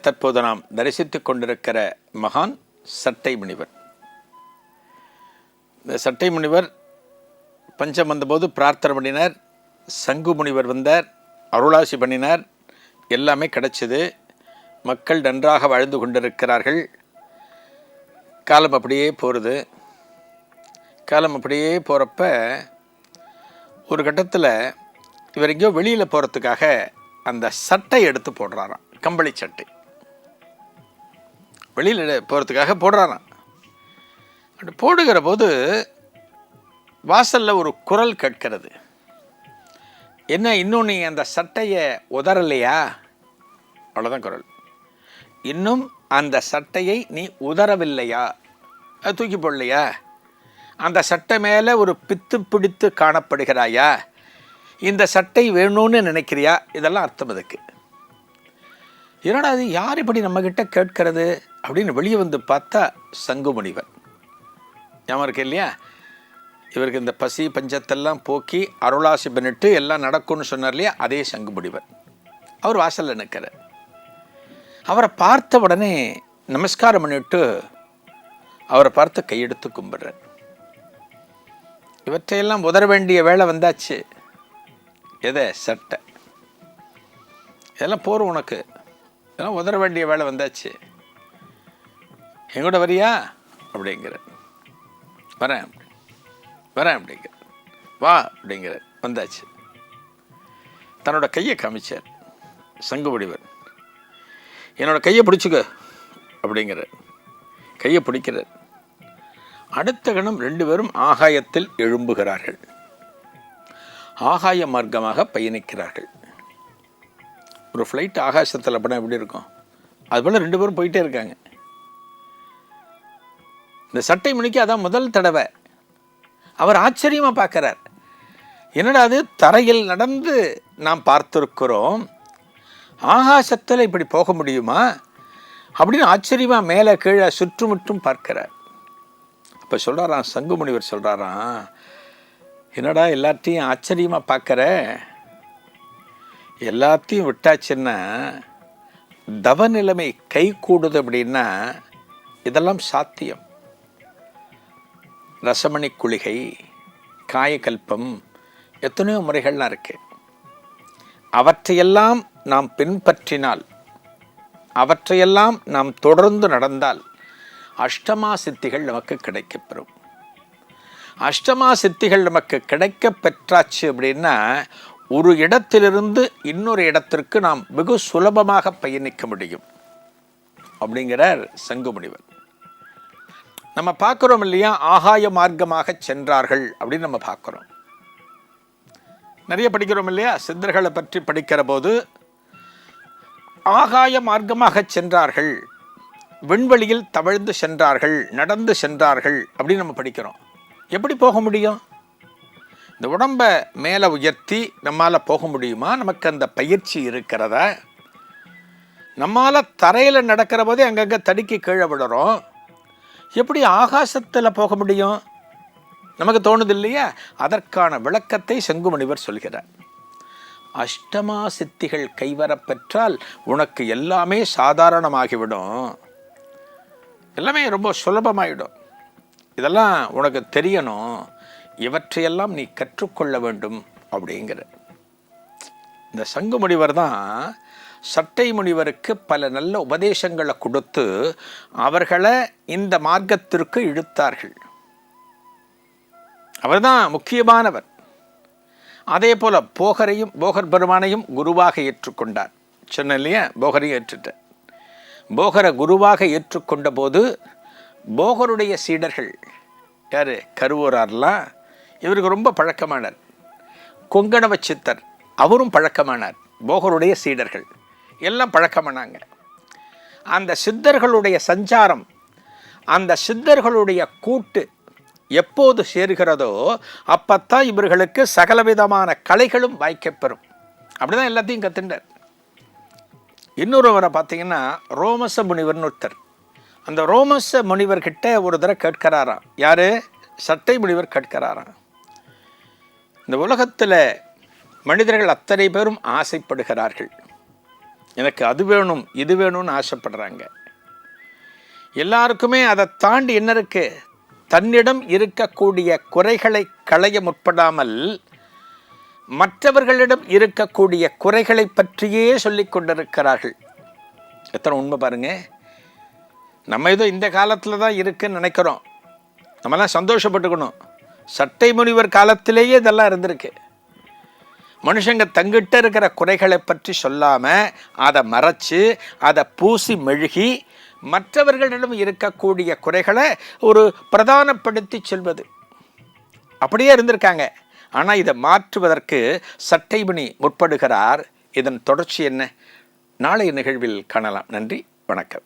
தற்போது நாம் தரிசித்து கொண்டிருக்கிற மகான் சட்டை முனிவர். இந்த சட்டை முனிவர் பஞ்சம் வந்தபோது பிரார்த்தனை பண்ணினார், சங்கு முனிவர் வந்தார், அருளாசி பண்ணினார், எல்லாமே கிடைச்சிது. மக்கள் நன்றாக வாழ்ந்து கொண்டிருக்கிறார்கள். காலம் அப்படியே போகிறது. காலம் அப்படியே போகிறப்ப ஒரு கட்டத்தில் இவர் எங்கேயோ வெளியில் போகிறதுக்காக அந்த சட்டை எடுத்து போடுறாராம், கம்பளி சட்டை வெளியில் போகிறதுக்காக போடுறாராம். அப்படி போடுகிற போது வாசலில் ஒரு குரல் கேட்கிறது. என்ன, இன்னும் நீ அந்த சட்டையை உதறலையா? அவ்வளோதான் குரல். இன்னும் அந்த சட்டையை நீ உதறவில்லையா? அது தூக்கி போடலையா? அந்த சட்டை மேலே ஒரு பித்து பிடித்து காணப்படுகிறாயா? இந்த சட்டை வேணும்னு நினைக்கிறியா? இதெல்லாம் அர்த்தம் இதுக்கு. என்னடா அது, யார் இப்படி நம்மக்கிட்ட கேட்கறது அப்படின்னு வெளியே வந்து பார்த்தா சங்கு முனிவர். ஞாபகம் இருக்கு இல்லையா? இவருக்கு இந்த பசி பஞ்சத்தெல்லாம் போக்கி அருளாசி பண்ணிட்டு எல்லாம் நடக்கும்னு சொன்னார் இல்லையா? அதே சங்கு முனிவர். அவர் வாசலில் நிற்கிறார். அவரை பார்த்த உடனே நமஸ்காரம் பண்ணிவிட்டு அவரை பார்த்து கையெடுத்து கும்பிடுறார். இவற்றையெல்லாம் உதற வேண்டிய வேலை வந்தாச்சு. எதை? சட்டை. இதெல்லாம் போரும் உனக்கு, இதெல்லாம் உதற வேண்டிய வேலை வந்தாச்சு. எங்கூட வரியா அப்படிங்கிற. வரேன் வரேன் அப்படிங்கிற. வா அப்படிங்கிற. வந்தாச்சு. தன்னோட கையை காமிச்சார் சங்கு முனிவர். என்னோட கையை பிடிச்சிக்க அப்படிங்கிற. கையை பிடிக்கிறார். அடுத்த கணம் ரெண்டு பேரும் ஆகாயத்தில் எழும்புகிறார்கள். ஆகாய மார்க்கமாக பயணிக்கிறார்கள். ஒரு ஃப்ளைட் ஆகாசத்தில் படம் எப்படி இருக்கும், அதுபோல் ரெண்டு பேரும் போயிட்டே இருக்காங்க. இந்த சட்டை முனிக்கு அதான் முதல் தடவை. அவர் ஆச்சரியமாக பார்க்குறார். என்னடா அது, தரையில் நடந்து நாம் பார்த்துருக்கிறோம், ஆகாசத்தில் இப்படி போக முடியுமா அப்படின்னு ஆச்சரியமாக மேலே கீழே சுற்றுமுற்றும் பார்க்கிறார். அப்போ சொல்கிறாராம் சங்கு முனிவர், சொல்கிறாராம், என்னடா எல்லாத்தையும் ஆச்சரியமாக பார்க்குற, எல்லாத்தையும் விட்டாச்சுன்னா தவ நிலைமை கை கூடுது அப்படின்னா இதெல்லாம் சாத்தியம். ரசமணி குளிகை, காயகல்பம், எத்தனையோ முறைகள்லாம் இருக்கு. அவற்றையெல்லாம் நாம் பின்பற்றினால், அவற்றையெல்லாம் நாம் தொடர்ந்து நடந்தால் அஷ்டமா சித்திகள் நமக்கு கிடைக்கப்பெறும். அஷ்டமா சித்திகள் நமக்கு கிடைக்க பெற்றாச்சு அப்படின்னா ஒரு இடத்திலிருந்து இன்னொரு இடத்திற்கு நாம் வெகு சுலபமாக பயணிக்க முடியும் அப்படிங்கிறார் சங்கு முனிவர். நம்ம பார்க்குறோம் இல்லையா, ஆகாய மார்க்கமாக சென்றார்கள் அப்படின்னு நம்ம பார்க்குறோம். நிறைய படிக்கிறோம் இல்லையா, சித்தர்களை பற்றி படிக்கிற போது ஆகாய மார்க்கமாக சென்றார்கள், விண்வெளியில் தவழ்ந்து சென்றார்கள், நடந்து சென்றார்கள் அப்படின்னு நம்ம படிக்கிறோம். எப்படி போக முடியும்? இந்த உடம்பை மேலே உயர்த்தி நம்மால் போக முடியுமா? நமக்கு அந்த பயிற்சி இருக்கிறதா? நம்மால் தரையில் நடக்கிற போதே அங்கங்கே தடுக்கி கீழே விடுறோம். எப்படி ஆகாசத்தில் போக முடியும்? நமக்கு தோணுது இல்லையா? அதற்கான விளக்கத்தை சங்கு முனிவர் சொல்கிறார். அஷ்டமா சித்திகள் கைவரப்பெற்றால் உனக்கு எல்லாமே சாதாரணமாகிவிடும், எல்லாமே ரொம்ப சுலபமாயிடும். இதெல்லாம் உனக்கு தெரியணும், இவற்றையெல்லாம் நீ கற்றுக்கொள்ள வேண்டும் அப்படிங்கிற. இந்த சங்கு முனிவர் தான் சட்டை முனிவருக்கு பல நல்ல உபதேசங்களை கொடுத்து அவர்களை இந்த மார்க்கத்திற்கு இழுத்தார்கள். அவர்தான் முக்கியமானவர். அதே போல போகர் பெருமானையும் குருவாக ஏற்றுக்கொண்டார். சொன்ன இல்லையா, போகரையும் ஏற்றுட்டார். போகரை குருவாக ஏற்றுக்கொண்ட போது போகருடைய சீடர்கள் யார்? கருவூரார்லாம் இவருக்கு ரொம்ப பழக்கமானார். கொங்கணவ சித்தர் அவரும் பழக்கமானார். போகருடைய சீடர்கள் எல்லாம் பழக்கமானாங்க. அந்த சித்தர்களுடைய சஞ்சாரம், அந்த சித்தர்களுடைய கூட்டு எப்போது சேர்கிறதோ அப்பத்தான் இவர்களுக்கு சகலவிதமான கலைகளும் வாய்க்கப்பெறும். அப்படிதான் எல்லாத்தையும் கத்துண்டார். இன்னொருவரை பார்த்தீங்கன்னா ரோமச முனிவர்னு ஒருத்தர். அந்த ரோமச முனிவர்கிட்ட ஒரு தடவை கேட்கிறாராம். யாரு? சட்டை முனிவர் கேட்கிறாராம், இந்த உலகத்தில் மனிதர்கள் அத்தனை பேரும் ஆசைப்படுகிறார்கள். எனக்கு அது வேணும் இது வேணும்னு ஆசைப்படுறாங்க. எல்லாருக்குமே அதை தாண்டி என்ன இருக்கு? தன்னிடம் இருக்கக்கூடிய குறைகளை களைய முற்படாமல் மற்றவர்களிடம் இருக்கக்கூடிய குறைகளை பற்றியே சொல்லிக் கொண்டிருக்கிறார்கள். எத்தனை உண்மை பாருங்க. நம்ம ஏதோ இந்த காலத்தில் தான் இருக்குன்னு நினைக்கிறோம். நம்மலாம் சந்தோஷப்பட்டுக்கணும். சட்டை முனிவர் காலத்திலேயே இதெல்லாம் இருந்திருக்கு. மனுஷங்க தங்கிட்ட இருக்கிற குறைகளை பற்றி சொல்லாமல் அதை மறைச்சு அதை பூசி மெழுகி மற்றவர்களிடம் இருக்கக்கூடிய குறைகளை ஒரு பிரதானப்படுத்தி சொல்வது, அப்படியே இருந்திருக்காங்க. ஆனால் இதை மாற்றுவதற்கு சட்டைமணி முற்படுகிறார். இதன் தொடர்ச்சி என்ன? நாளைய நிகழ்வில் காணலாம். நன்றி, வணக்கம்.